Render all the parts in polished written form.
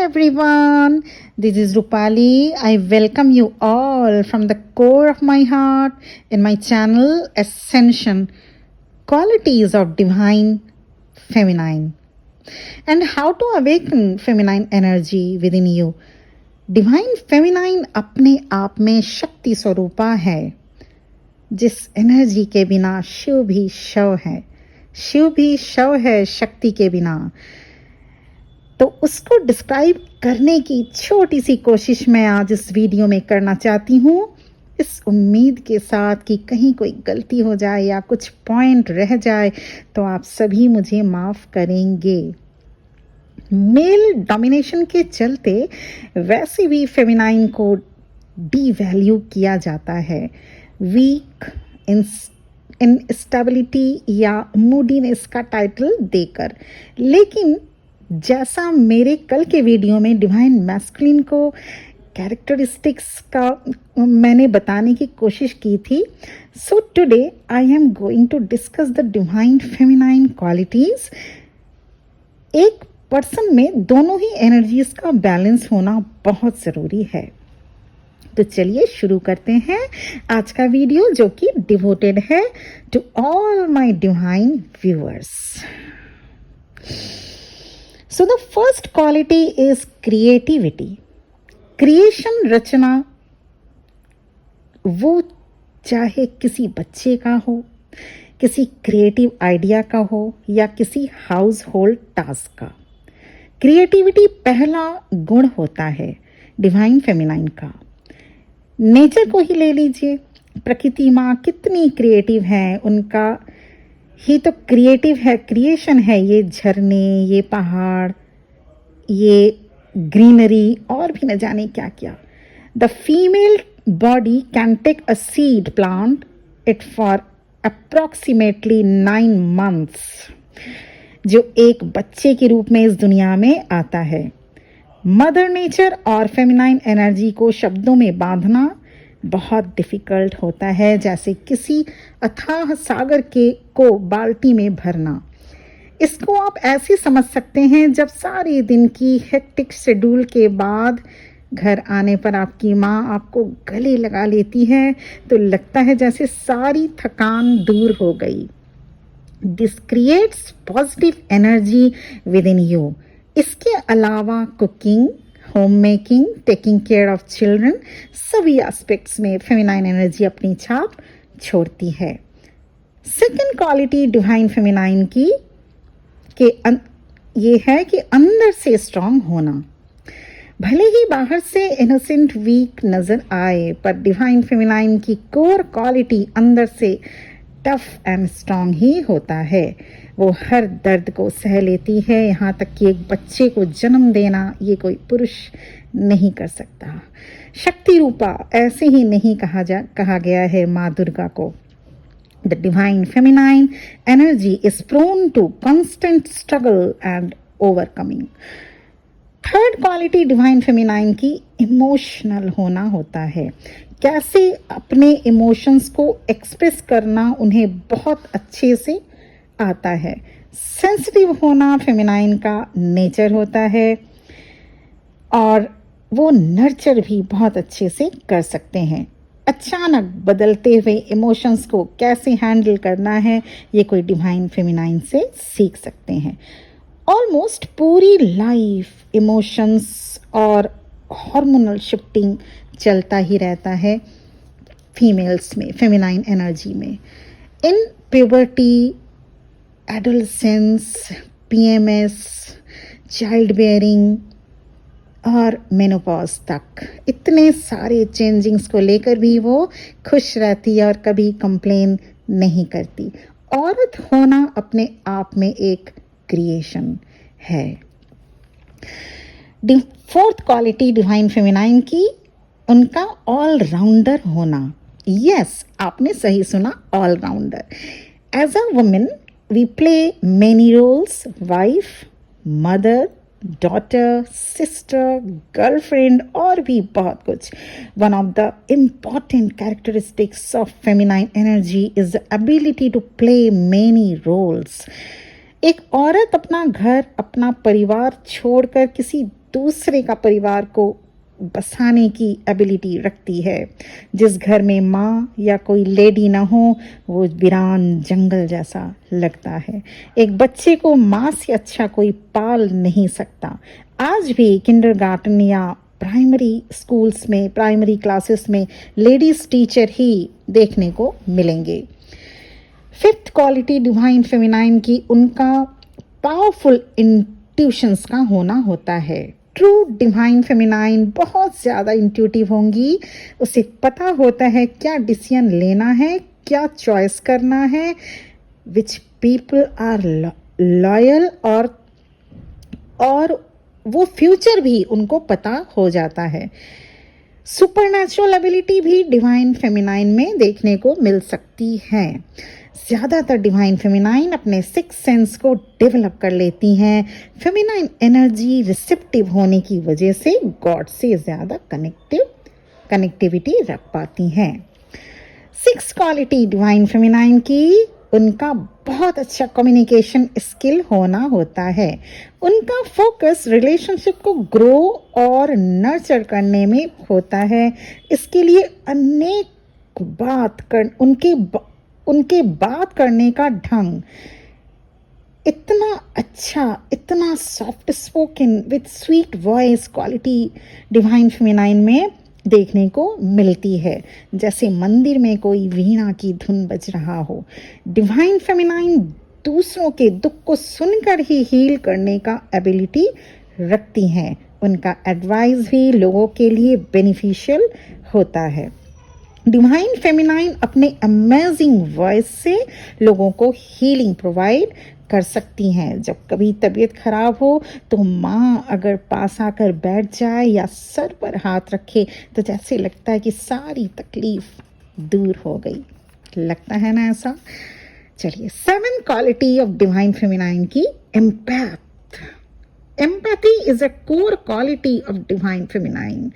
everyone, this is Rupali. I welcome you all from the core of my heart in my channel Ascension Qualities of Divine Feminine and how to awaken feminine energy within you. Divine feminine अपने आप में शक्ति स्वरूपा है, जिस energy के बिना शिव भी शव है, शिव भी शव है शक्ति के बिना। तो उसको डिस्क्राइब करने की छोटी सी कोशिश मैं आज इस वीडियो में करना चाहती हूँ, इस उम्मीद के साथ कि कहीं कोई गलती हो जाए या कुछ पॉइंट रह जाए तो आप सभी मुझे माफ़ करेंगे। मेल डोमिनेशन के चलते वैसे भी फेमिनाइन को डीवैल्यू किया जाता है, वीक, इनस्टेबिलिटी या मूडीनेस का टाइटल देकर। लेकिन जैसा मेरे कल के वीडियो में डिवाइन मैस्कुलिन को कैरेक्टरिस्टिक्स का मैंने बताने की कोशिश की थी, so today I am going to discuss the divine feminine qualities. एक पर्सन में दोनों ही एनर्जीज का बैलेंस होना बहुत ज़रूरी है। तो चलिए शुरू करते हैं आज का वीडियो, जो कि डिवोटेड है to all my divine viewers. So the first quality is creativity. Creation, रचना, वो चाहे किसी बच्चे का हो, किसी क्रिएटिव आइडिया का हो या किसी हाउस होल्ड टास्क का। क्रिएटिविटी पहला गुण होता है डिवाइन फेमिनाइन का। नेचर को ही ले लीजिए, प्रकृति माँ कितनी क्रिएटिव है, उनका ही तो क्रिएटिव है, क्रिएशन है। ये झरने, ये पहाड़, ये ग्रीनरी और भी न जाने क्या क्या। The female body can take a seed, plant it for approximately 9 months, जो एक बच्चे के रूप में इस दुनिया में आता है। मदर नेचर और फेमिनाइन एनर्जी को शब्दों में बांधना बहुत डिफ़िकल्ट होता है, जैसे किसी अथाह सागर के को बाल्टी में भरना। इसको आप ऐसे समझ सकते हैं, जब सारे दिन की हेक्टिक शेड्यूल के बाद घर आने पर आपकी माँ आपको गले लगा लेती है तो लगता है जैसे सारी थकान दूर हो गई। This creates positive energy with in you. इसके अलावा cooking, home making, taking care of children, सभी एस्पेक्ट्स में फेमिनाइन एनर्जी अपनी छाप छोड़ती है। सेकेंड क्वालिटी डिवाइन फेमिनाइन की ये है कि अंदर से स्ट्रांग होना। भले ही बाहर से इनोसेंट, वीक नजर आए, पर डिवाइन फेमिनाइन की कोर क्वालिटी अंदर से टफ एंड स्ट्रांग ही होता है। वो हर दर्द को सह लेती है, यहाँ तक कि एक बच्चे को जन्म देना ये कोई पुरुष नहीं कर सकता। शक्ति रूपा ऐसे ही नहीं कहा गया है माँ दुर्गा को। The divine feminine energy is prone to constant struggle and overcoming. Third quality divine feminine की इमोशनल होना होता है। कैसे अपने इमोशंस को एक्सप्रेस करना उन्हें बहुत अच्छे से आता है। सेंसिटिव होना फेमिनाइन का नेचर होता है और वो नर्चर भी बहुत अच्छे से कर सकते हैं। अचानक बदलते हुए इमोशंस को कैसे हैंडल करना है, ये कोई डिवाइन फेमिनाइन से सीख सकते हैं। ऑलमोस्ट पूरी लाइफ इमोशंस और हार्मोनल शिफ्टिंग चलता ही रहता है फीमेल्स में, फेमिनाइन एनर्जी में। In puberty, adolescence, PMS, child bearing और मेनोपॉज तक इतने सारे चेंजिंग्स को लेकर भी वो खुश रहती है और कभी कंप्लेन नहीं करती। औरत होना अपने आप में एक क्रिएशन है। फोर्थ क्वालिटी डिवाइन फेमिनाइन की, उनका ऑल राउंडर होना। यस, आपने सही सुना, all rounder. As a women we play many roles, wife, mother, daughter, sister, girlfriend और भी बहुत कुछ। One of the important characteristics of feminine energy is the ability to play many roles. एक औरत अपना घर, अपना परिवार छोड़कर किसी दूसरे का परिवार को बसाने की एबिलिटी रखती है। जिस घर में माँ या कोई लेडी ना हो वो वीरान जंगल जैसा लगता है। एक बच्चे को माँ से अच्छा कोई पाल नहीं सकता। आज भी किंडरगार्टन या प्राइमरी स्कूल्स में, प्राइमरी क्लासेस में लेडीज टीचर ही देखने को मिलेंगे। फिफ्थ क्वालिटी डिवाइन फेमिनाइन की उनका पावरफुल इंट्यूशंस का होना होता है। ट्रू डिवाइन फेमिनाइन बहुत ज़्यादा इंट्यूटिव होंगी। उसे पता होता है क्या डिसीजन लेना है, क्या चॉइस करना है, विच पीपल आर लॉयल, और वो फ्यूचर भी उनको पता हो जाता है। सुपरनैचुरल एबिलिटी भी डिवाइन फेमिनाइन में देखने को मिल सकती है। ज़्यादातर डिवाइन फेमिनाइन अपने सिक्स सेंस को डेवलप कर लेती हैं। फेमिनाइन एनर्जी रिसेप्टिव होने की वजह से गॉड से ज़्यादा कनेक्टिविटी रख पाती हैं। सिक्स क्वालिटी डिवाइन फेमिनाइन की उनका बहुत अच्छा कम्युनिकेशन स्किल होना होता है। उनका फोकस रिलेशनशिप को ग्रो और नर्चर करने में होता है। इसके लिए अनेक उनके बात करने का ढंग इतना अच्छा, इतना soft spoken with sweet voice quality divine feminine में देखने को मिलती है, जैसे मंदिर में कोई वीणा की धुन बज रहा हो। डिवाइन फेमिनाइन दूसरों के दुख को सुनकर ही हील करने का एबिलिटी रखती हैं। उनका एडवाइस भी लोगों के लिए बेनिफिशियल होता है। डिवाइन फेमिनाइन अपने अमेजिंग वॉइस से लोगों को हीलिंग प्रोवाइड कर सकती हैं। जब कभी तबीयत खराब हो तो माँ अगर पास आकर बैठ जाए या सर पर हाथ रखे तो जैसे लगता है कि सारी तकलीफ दूर हो गई। लगता है ना ऐसा? चलिए, 7 क्वालिटी ऑफ डिवाइन फेमिनाइन की empath. Empathy is a core quality of divine feminine.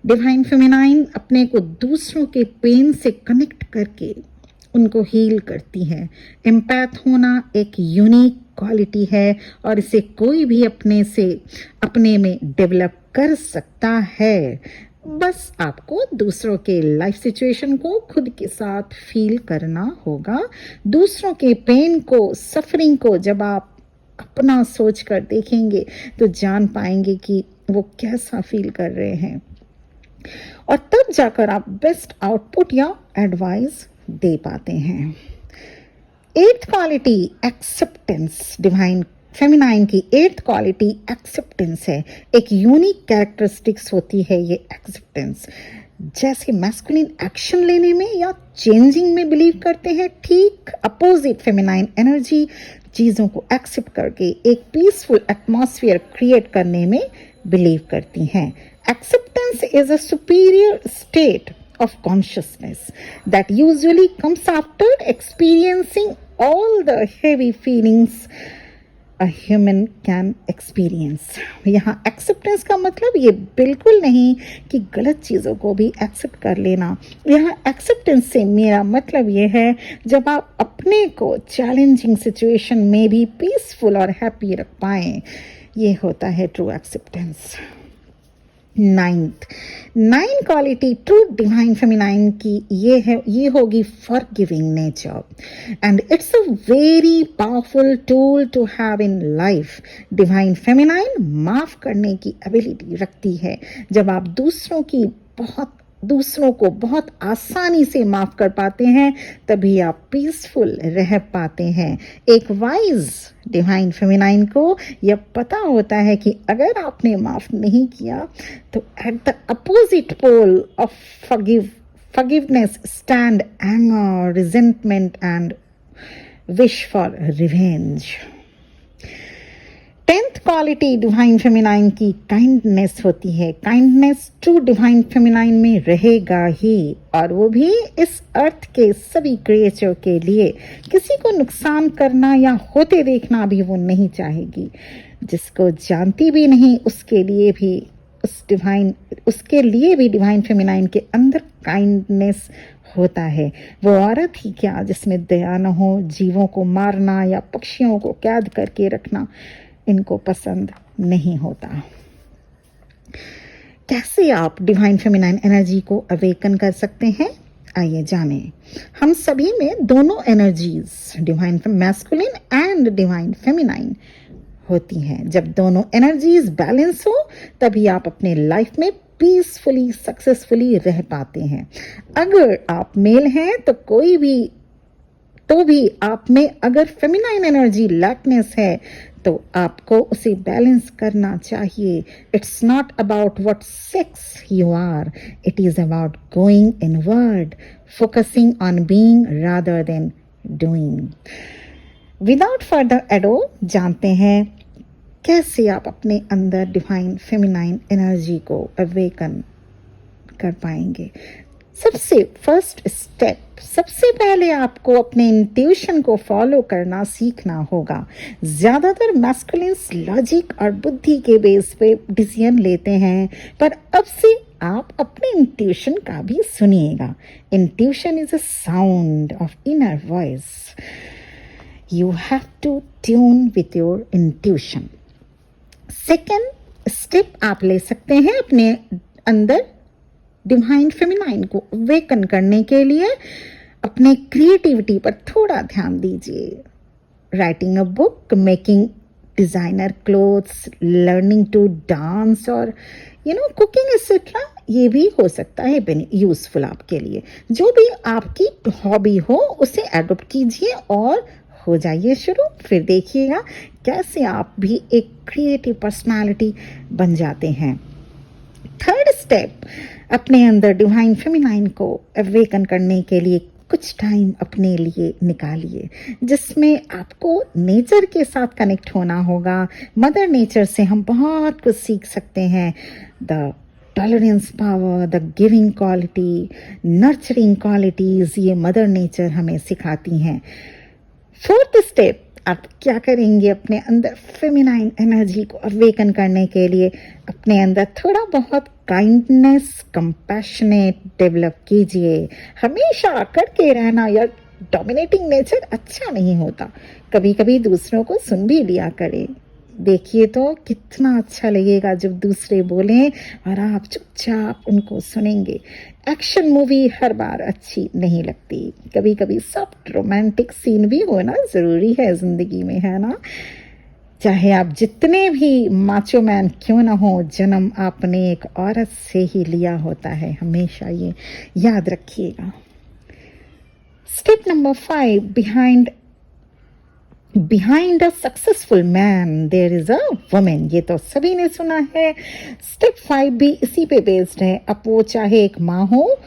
Divine feminine अपने को दूसरों के पेन से कनेक्ट करके उनको हील करती है। एम्पैथ होना एक यूनिक क्वालिटी है और इसे कोई भी अपने में डेवलप कर सकता है। बस आपको दूसरों के लाइफ सिचुएशन को खुद के साथ फील करना होगा। दूसरों के पेन को, सफरिंग को जब आप अपना सोच कर देखेंगे तो जान पाएंगे कि वो कैसा फील कर रहे हैं, और तब जाकर आप बेस्ट आउटपुट या एडवाइस दे पाते हैं। 8th quality acceptance. Divine feminine की 8th क्वालिटी एक्सेप्टेंस है। एक यूनिक कैरेक्टरिस्टिक्स होती है ये एक्सेप्टेंस। जैसे मैस्कुलिन एक्शन लेने में या चेंजिंग में बिलीव करते हैं, ठीक अपोजिट फेमिनाइन एनर्जी चीज़ों को एक्सेप्ट करके एक पीसफुल एटमॉस्फेयर क्रिएट करने में बिलीव करती हैं। Acceptance is a superior state of consciousness that usually comes after experiencing all the heavy feelings a human can experience. यहाँ acceptance का मतलब ये बिल्कुल नहीं कि गलत चीज़ों को भी accept कर लेना। यहाँ acceptance से मेरा मतलब ये है जब आप अपने को challenging situation में भी peaceful और happy रख पाएं, ये होता है true acceptance। 9th quality true divine feminine की ये होगी forgiving nature, and it's a very powerful tool to have in life. Divine feminine माफ करने की एबिलिटी रखती है। जब आप दूसरों को बहुत आसानी से माफ कर पाते हैं तभी आप पीसफुल रह पाते हैं। एक वाइज डिवाइन फेमिनाइन को यह पता होता है कि अगर आपने माफ नहीं किया तो at the opposite pole of forgiveness stand anger, resentment and wish for revenge। 10th quality divine feminine की काइंडनेस होती है। काइंडनेस ट्रू डिवाइन फेमिनाइन में रहेगा ही, और वो भी इस अर्थ के सभी क्रिएचर के लिए। किसी को नुकसान करना या होते देखना भी वो नहीं चाहेगी। जिसको जानती भी नहीं उसके लिए भी डिवाइन फेमिनाइन के अंदर काइंडनेस होता है। वो औरत ही क्या जिसमें दया न हो। जीवों को मारना या पक्षियों को कैद करके रखना इनको पसंद नहीं होता। कैसे आप डिवाइन फेमिनाइन एनर्जी को अवेकन कर सकते हैं, आइए जानें। हम सभी में दोनों energies, divine masculine and divine feminine होती हैं। जब दोनों एनर्जीज बैलेंस हो तभी आप अपने लाइफ में पीसफुली सक्सेसफुली रह पाते हैं। अगर आप मेल हैं तो भी आप में अगर फेमिनाइन एनर्जी लैकनेस है तो आपको उसे बैलेंस करना चाहिए। It's not about what sex you are, it is about going inward, focusing on being rather than doing. Without further ado जानते हैं कैसे आप अपने अंदर डिवाइन फेमिनाइन एनर्जी को अवेकन कर पाएंगे। सबसे पहले आपको अपने इंट्यूशन को फॉलो करना सीखना होगा। ज्यादातर मैस्कुलिन्स लॉजिक और बुद्धि के बेस पे डिसीजन लेते हैं, पर अब से आप अपने इंट्यूशन का भी सुनिएगा। Intuition is a sound of inner voice. You have to tune with your intuition. Second step आप ले सकते हैं अपने अंदर डिवाइन फेमिनाइन को अवेकन करने के लिए। अपने क्रिएटिविटी पर थोड़ा ध्यान दीजिए। Writing a book, making designer clothes, learning to dance और कुकिंग एक्सेट्रा, ये भी हो सकता है यूजफुल आपके लिए। जो भी आपकी हॉबी हो उसे एडॉप्ट कीजिए और हो जाइए शुरू। फिर देखिएगा कैसे आप भी एक क्रिएटिव पर्सनालिटी बन जाते हैं। थर्ड स्टेप, अपने अंदर डिवाइन फेमिनाइन को अवेकन करने के लिए कुछ टाइम अपने लिए निकालिए, जिसमें आपको नेचर के साथ कनेक्ट होना होगा। मदर नेचर से हम बहुत कुछ सीख सकते हैं। The tolerance power, the giving quality, nurturing qualities, ये मदर नेचर हमें सिखाती हैं। फोर्थ स्टेप, आप क्या करेंगे अपने अंदर फेमिनाइन एनर्जी को अवेकन करने के लिए? अपने अंदर थोड़ा बहुत काइंडनेस, कंपैशनेट डेवलप कीजिए। हमेशा आकर के रहना या डोमिनेटिंग नेचर अच्छा नहीं होता। कभी कभी दूसरों को सुन भी लिया करें। देखिए तो कितना अच्छा लगेगा जब दूसरे बोलें और आप चुपचाप उनको सुनेंगे। एक्शन मूवी हर बार अच्छी नहीं लगती, कभी कभी सॉफ्ट रोमांटिक सीन भी होना जरूरी है जिंदगी में, है ना? चाहे आप जितने भी माचो मैन क्यों ना हो, जन्म आपने एक औरत से ही लिया होता है, हमेशा ये याद रखिएगा। Step number 5, behind a successful man there is a women. ये तो सभी ने सुना है। स्टेप 5 भी इसी पे बेस्ड है। अब वो चाहे एक माँ हो,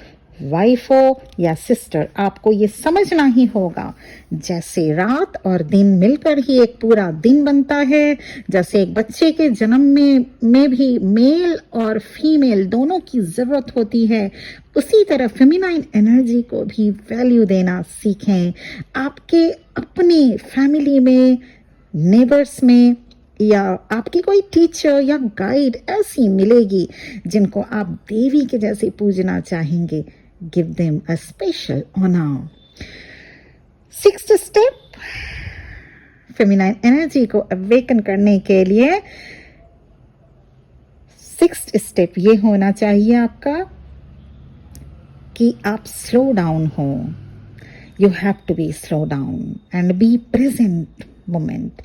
वाइफ हो या सिस्टर, आपको ये समझना ही होगा जैसे रात और दिन मिलकर ही एक पूरा दिन बनता है, जैसे एक बच्चे के जन्म में भी मेल और फीमेल दोनों की जरूरत होती है, उसी तरह फेमिनाइन एनर्जी को भी वैल्यू देना सीखें। आपके अपनी फैमिली में, नेबर्स में, या आपकी कोई टीचर या गाइड ऐसी मिलेगी जिनको आप देवी के जैसे पूजना चाहेंगे। Give them a special honour. 6th step, feminine energy को अवेकन करने के लिए 6th स्टेप ये होना चाहिए आपका कि आप स्लो डाउन हो। You have to be slow down and be present moment.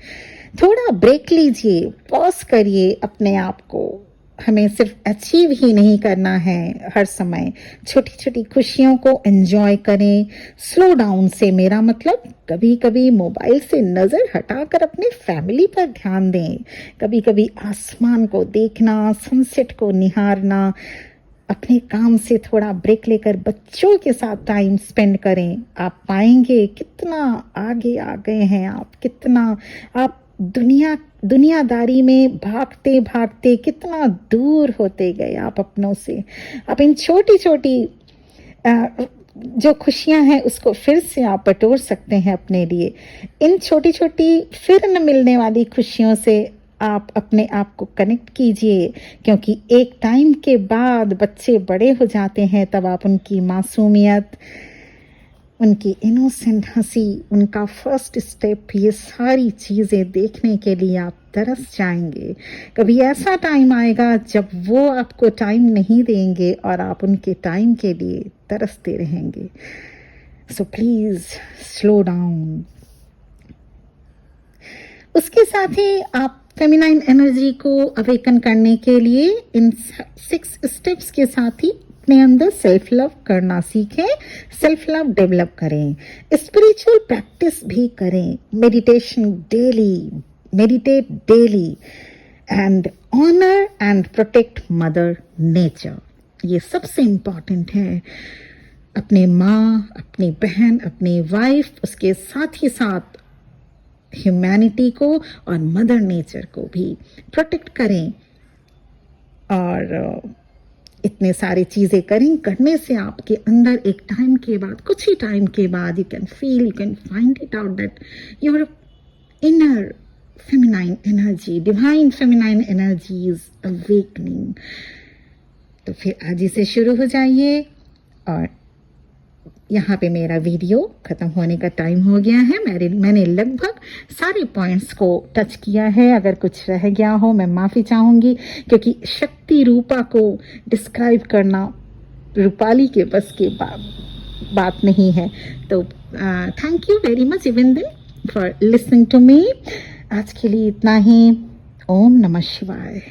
थोड़ा ब्रेक लीजिए, पॉज करिए अपने आप को। हमें सिर्फ अचीव ही नहीं करना है हर समय, छोटी छोटी खुशियों को एंजॉय करें। स्लो डाउन से मेरा मतलब कभी कभी मोबाइल से नजर हटाकर अपने फैमिली पर ध्यान दें। कभी कभी आसमान को देखना, सनसेट को निहारना, अपने काम से थोड़ा ब्रेक लेकर बच्चों के साथ टाइम स्पेंड करें। आप पाएंगे कितना आगे आ गए हैं आप, कितना आप दुनियादारी में भागते भागते कितना दूर होते गए आप अपनों से। आप इन छोटी छोटी जो खुशियां हैं उसको फिर से आप बटोर सकते हैं अपने लिए। इन छोटी छोटी फिर न मिलने वाली खुशियों से आप अपने आप को कनेक्ट कीजिए, क्योंकि एक टाइम के बाद बच्चे बड़े हो जाते हैं, तब आप उनकी मासूमियत, उनकी इनोसेंट हंसी, उनका फर्स्ट स्टेप, ये सारी चीज़ें देखने के लिए आप तरस जाएंगे। कभी ऐसा टाइम आएगा जब वो आपको टाइम नहीं देंगे और आप उनके टाइम के लिए तरसते रहेंगे। So please slow down. उसके साथ ही आप फेमिनाइन एनर्जी को अवेकन करने के लिए इन 6 स्टेप्स के साथ ही अपने अंदर सेल्फ लव करना सीखें, सेल्फ लव डेवलप करें, स्पिरिचुअल प्रैक्टिस भी करें, meditate daily and honour and protect mother nature. ये सबसे इम्पॉर्टेंट है। अपने माँ, अपनी बहन, अपनी वाइफ, उसके साथ ही साथ ह्यूमैनिटी को और मदर नेचर को भी प्रोटेक्ट करें। और इतने सारे चीज़ें करने से आपके अंदर एक टाइम के बाद, कुछ ही टाइम के बाद, you can find it out that your inner feminine energy, divine feminine energy is awakening. तो फिर आज ही से शुरू हो जाइए। और यहाँ पे मेरा वीडियो ख़त्म होने का टाइम हो गया है। मैंने लगभग सारे पॉइंट्स को टच किया है। अगर कुछ रह गया हो मैं माफ़ी चाहूँगी, क्योंकि शक्ति रूपा को डिस्क्राइब करना रूपाली के बस की बात नहीं है। तो थैंक यू वेरी मच इविंदे फॉर लिसनिंग टू मी। आज के लिए इतना ही। ओम नमः शिवाय।